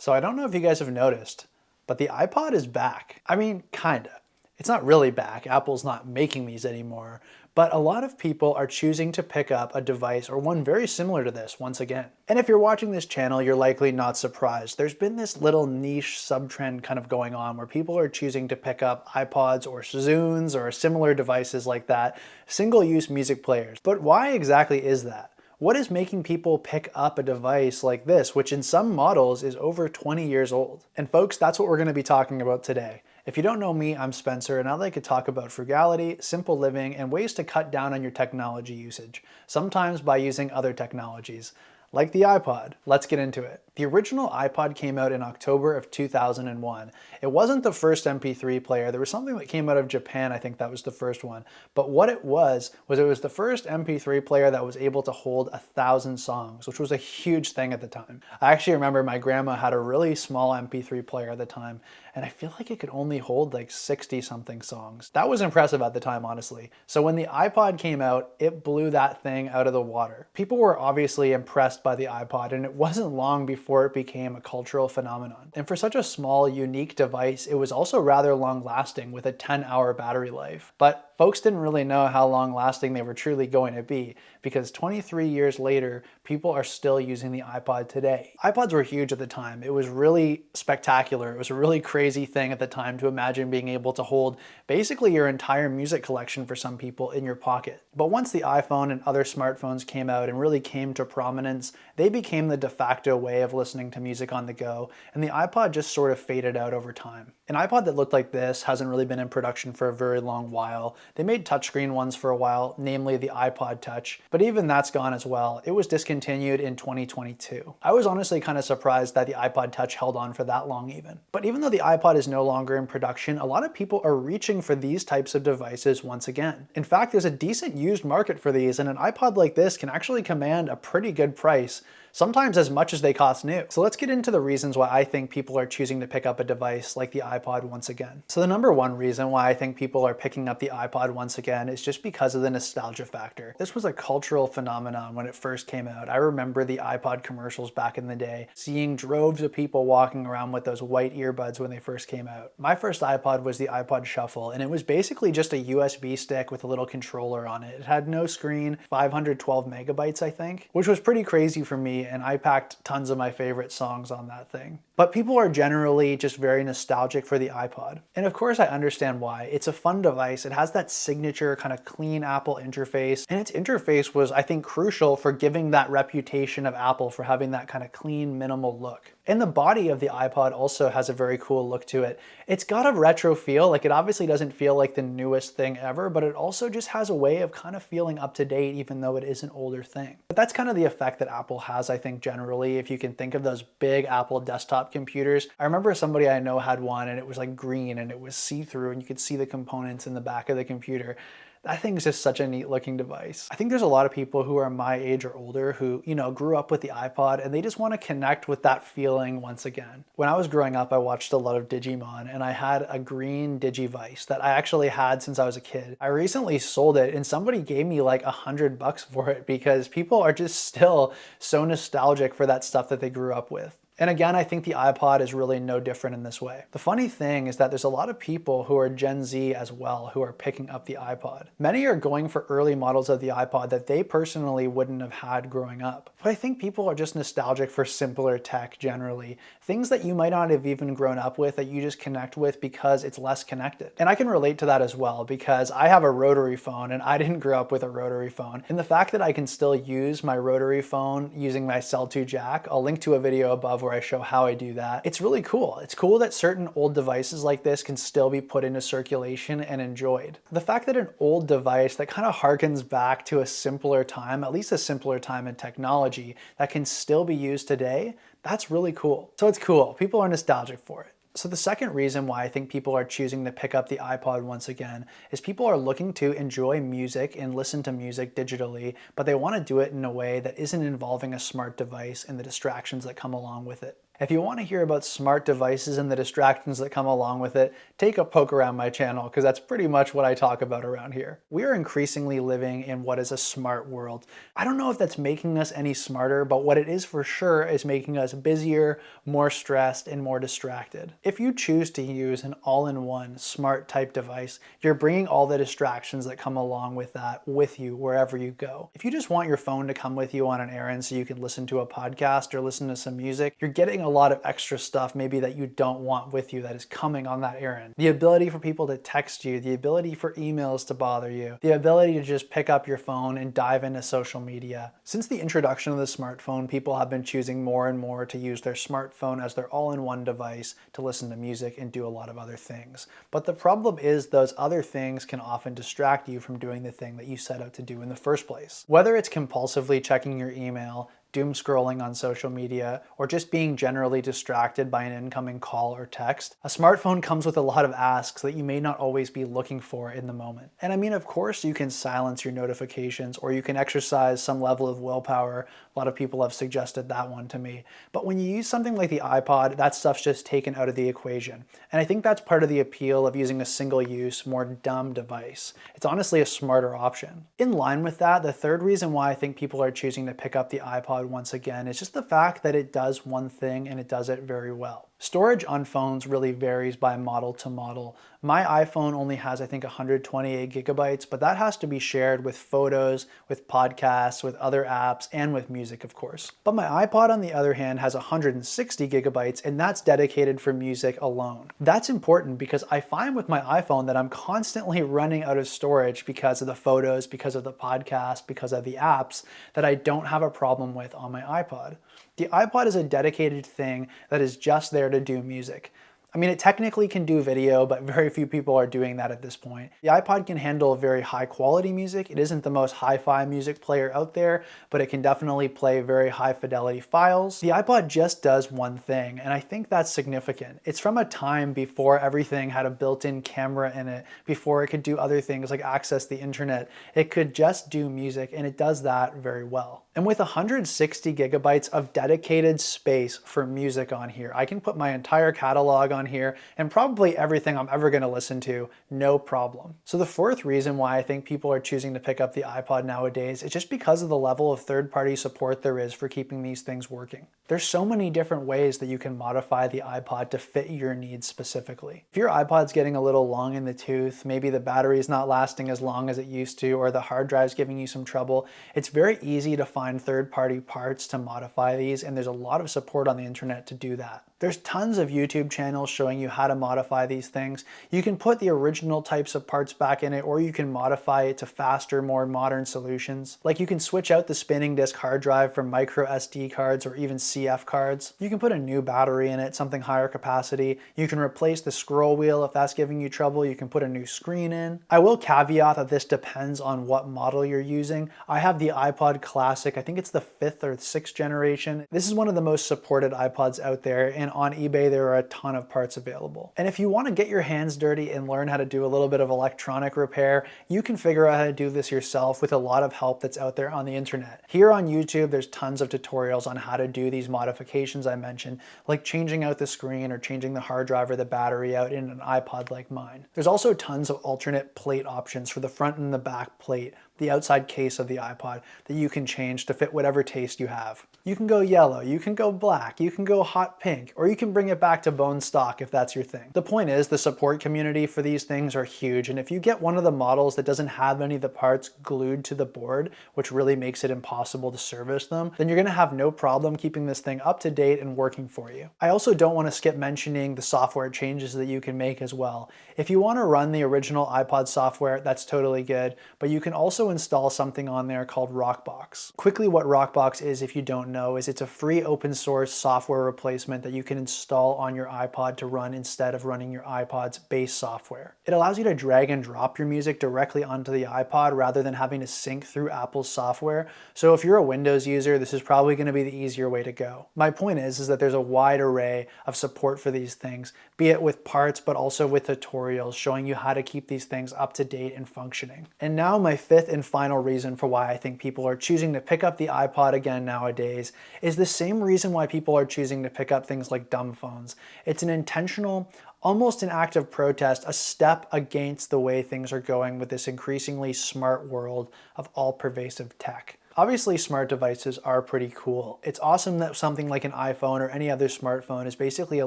So I don't know if you guys have noticed, but the iPod is back. I mean, kinda. It's not really back. Apple's not making these anymore, but a lot of people are choosing to pick up a device or one very similar to this once again. And if you're watching this channel, you're likely not surprised. There's been this little niche sub-trend kind of going on where people are choosing to pick up iPods or Zunes or similar devices like that, single-use music players. But why exactly is that? What is making people pick up a device like this, which in some models is over 20 years old? And folks, that's what we're going to be talking about today. If you don't know me, I'm Spencer, and I'd like to talk about frugality, simple living, and ways to cut down on your technology usage, sometimes by using other technologies, like the iPod. Let's get into it. The original iPod came out in October of 2001. It wasn't the first MP3 player. There was something that came out of Japan, I think that was the first one. But what it was the first MP3 player that was able to hold 1,000 songs, which was a huge thing at the time. I actually remember my grandma had a really small MP3 player at the time, and I feel like it could only hold like 60 something songs. That was impressive at the time, honestly. So when the iPod came out, it blew that thing out of the water. People were obviously impressed by the iPod, and it wasn't long before it became a cultural phenomenon. And for such a small, unique device, it was also rather long-lasting with a 10-hour battery life. But folks didn't really know how long-lasting they were truly going to be, because 23 years later, people are still using the iPod today. iPods were huge at the time. It was really spectacular. It was a really crazy thing at the time to imagine being able to hold basically your entire music collection for some people in your pocket. But once the iPhone and other smartphones came out and really came to prominence, they became the de facto way of listening to music on the go, and the iPod just sort of faded out over time. An iPod that looked like this hasn't really been in production for a very long while. They made touchscreen ones for a while, namely the iPod Touch, but even that's gone as well. It was discontinued in 2022. I was honestly kind of surprised that the iPod Touch held on for that long even. But even though the iPod is no longer in production, a lot of people are reaching for these types of devices once again. In fact, there's a decent used market for these, and an iPod like this can actually command a pretty good price, sometimes as much as they cost new. So let's get into the reasons why I think people are choosing to pick up a device like the iPod once again. So the number one reason why I think people are picking up the iPod once again is just because of the nostalgia factor. This was a cultural phenomenon when it first came out. I remember the iPod commercials back in the day, seeing droves of people walking around with those white earbuds when they first came out. My first iPod was the iPod Shuffle, and it was basically just a USB stick with a little controller on it. It had no screen, 512 megabytes I think, which was pretty crazy for me, and I packed tons of my favorite songs on that thing. But people are generally just very nostalgic for the iPod. And of course I understand why. It's a fun device. It has that signature kind of clean Apple interface, and its interface was, I think, crucial for giving that reputation of Apple for having that kind of clean, minimal look. And the body of the iPod also has a very cool look to it. It's got a retro feel, like it obviously doesn't feel like the newest thing ever, but it also just has a way of kind of feeling up to date even though it is an older thing. But that's kind of the effect that Apple has, I think, generally. If you can think of those big Apple desktop computers. I remember somebody I know had one, and it was like green and it was see-through and you could see the components in the back of the computer. That thing is just such a neat looking device. I think there's a lot of people who are my age or older who, grew up with the iPod and they just want to connect with that feeling once again. When I was growing up, I watched a lot of Digimon, and I had a green Digivice that I actually had since I was a kid. I recently sold it and somebody gave me like $100 for it because people are just still so nostalgic for that stuff that they grew up with. And again, I think the iPod is really no different in this way. The funny thing is that there's a lot of people who are Gen Z as well who are picking up the iPod. Many are going for early models of the iPod that they personally wouldn't have had growing up. But I think people are just nostalgic for simpler tech generally. Things that you might not have even grown up with that you just connect with because it's less connected. And I can relate to that as well because I have a rotary phone and I didn't grow up with a rotary phone. And the fact that I can still use my rotary phone using my Cell 2 jack, I'll link to a video above where I show how I do that. It's really cool. It's cool that certain old devices like this can still be put into circulation and enjoyed. The fact that an old device that kind of harkens back to a simpler time, at least a simpler time in technology, that can still be used today, that's really cool. So it's cool. People are nostalgic for it. So the second reason why I think people are choosing to pick up the iPod once again is people are looking to enjoy music and listen to music digitally, but they want to do it in a way that isn't involving a smart device and the distractions that come along with it. If you want to hear about smart devices and the distractions that come along with it, take a poke around my channel because that's pretty much what I talk about around here. We are increasingly living in what is a smart world. I don't know if that's making us any smarter, but what it is for sure is making us busier, more stressed, and more distracted. If you choose to use an all-in-one smart type device, you're bringing all the distractions that come along with that with you wherever you go. If you just want your phone to come with you on an errand so you can listen to a podcast or listen to some music, you're getting a lot of extra stuff maybe that you don't want with you that is coming on that errand. The ability for people to text you, the ability for emails to bother you, the ability to just pick up your phone and dive into social media. Since the introduction of the smartphone, people have been choosing more and more to use their smartphone as their all-in-one device to listen to music and do a lot of other things. But the problem is those other things can often distract you from doing the thing that you set out to do in the first place. Whether it's compulsively checking your email, doom scrolling on social media, or just being generally distracted by an incoming call or text, a smartphone comes with a lot of asks that you may not always be looking for in the moment. And I mean, of course, you can silence your notifications or you can exercise some level of willpower. A lot of people have suggested that one to me. But when you use something like the iPod, that stuff's just taken out of the equation. And I think that's part of the appeal of using a single-use, more dumb device. It's honestly a smarter option. In line with that, the third reason why I think people are choosing to pick up the iPod once again is just the fact that it does one thing and it does it very well. Storage on phones really varies by model to model. My iPhone only has, I think, 128 gigabytes, but that has to be shared with photos, with podcasts, with other apps, and with music, of course. But my iPod, on the other hand, has 160 gigabytes, and that's dedicated for music alone. That's important because I find with my iPhone that I'm constantly running out of storage because of the photos, because of the podcast, because of the apps that I don't have a problem with on my iPod. The iPod is a dedicated thing that is just there to do music. I mean, it technically can do video, but very few people are doing that at this point. The iPod can handle very high quality music. It isn't the most hi-fi music player out there, but it can definitely play very high fidelity files. The iPod just does one thing, and I think that's significant. It's from a time before everything had a built-in camera in it, before it could do other things like access the internet. It could just do music, and it does that very well. And with 160 gigabytes of dedicated space for music on here, I can put my entire catalog on here and probably everything I'm ever going to listen to, no problem. So the fourth reason why I think people are choosing to pick up the iPod nowadays is just because of the level of third-party support there is for keeping these things working. There's so many different ways that you can modify the iPod to fit your needs specifically. If your iPod's getting a little long in the tooth, maybe the battery's not lasting as long as it used to, or the hard drive's giving you some trouble, it's very easy to find third-party parts to modify these, and there's a lot of support on the internet to do that. There's tons of YouTube channels showing you how to modify these things. You can put the original types of parts back in it, or you can modify it to faster, more modern solutions. Like you can switch out the spinning disk hard drive for micro SD cards or even CF cards. You can put a new battery in it, something higher capacity. You can replace the scroll wheel if that's giving you trouble. You can put a new screen in. I will caveat that this depends on what model you're using. I have the iPod Classic. I think it's the 5th or 6th generation. This is one of the most supported iPods out there, and on eBay there are a ton of parts available. And if you want to get your hands dirty and learn how to do a little bit of electronic repair, you can figure out how to do this yourself with a lot of help that's out there on the internet. Here on YouTube, there's tons of tutorials on how to do these modifications I mentioned, like changing out the screen or changing the hard drive or the battery out in an iPod like mine. There's also tons of alternate plate options for the front and the back plate, the outside case of the iPod, that you can change to fit whatever taste you have. You can go yellow, you can go black, you can go hot pink, or you can bring it back to bone stock if that's your thing. The point is, the support community for these things are huge, and if you get one of the models that doesn't have any of the parts glued to the board, which really makes it impossible to service them, then you're gonna have no problem keeping this thing up to date and working for you. I also don't want to skip mentioning the software changes that you can make as well. If you want to run the original iPod software, that's totally good, but you can also install something on there called Rockbox. Quickly, what Rockbox is, if you don't know, is it's a free open source software replacement that you can install on your iPod to run instead of running your iPod's base software. It allows you to drag and drop your music directly onto the iPod rather than having to sync through Apple's software. So if you're a Windows user, this is probably going to be the easier way to go. My point is that there's a wide array of support for these things, be it with parts but also with tutorials showing you how to keep these things up to date and functioning. And now my fifth and final reason for why I think people are choosing to pick up the iPod again nowadays days is the same reason why people are choosing to pick up things like dumb phones. It's an intentional, almost an act of protest, a step against the way things are going with this increasingly smart world of all-pervasive tech. Obviously, smart devices are pretty cool. It's awesome that something like an iPhone or any other smartphone is basically a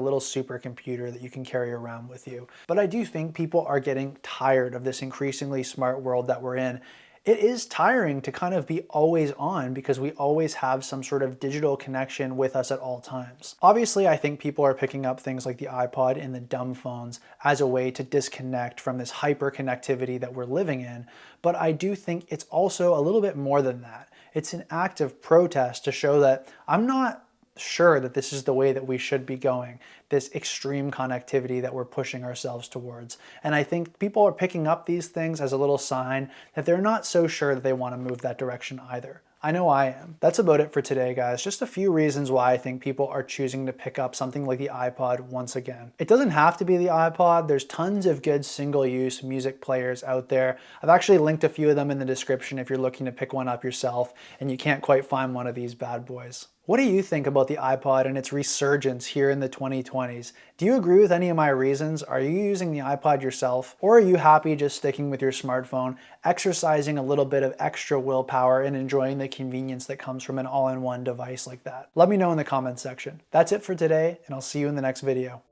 little supercomputer that you can carry around with you. But I do think people are getting tired of this increasingly smart world that we're in. It is tiring to kind of be always on because we always have some sort of digital connection with us at all times. Obviously, I think people are picking up things like the iPod and the dumb phones as a way to disconnect from this hyper connectivity that we're living in, but I do think it's also a little bit more than that. It's an act of protest to show that I'm not sure that this is the way that we should be going, this extreme connectivity that we're pushing ourselves towards. And I think people are picking up these things as a little sign that they're not so sure that they want to move that direction either. I know I am. That's about it for today, guys. Just a few reasons why I think people are choosing to pick up something like the iPod once again. It doesn't have to be the iPod. There's tons of good single-use music players out there. I've actually linked a few of them in the description if you're looking to pick one up yourself and you can't quite find one of these bad boys. What do you think about the iPod and its resurgence here in the 2020s? Do you agree with any of my reasons? Are you using the iPod yourself? Or are you happy just sticking with your smartphone, exercising a little bit of extra willpower and enjoying the convenience that comes from an all-in-one device like that? Let me know in the comments section. That's it for today, and I'll see you in the next video.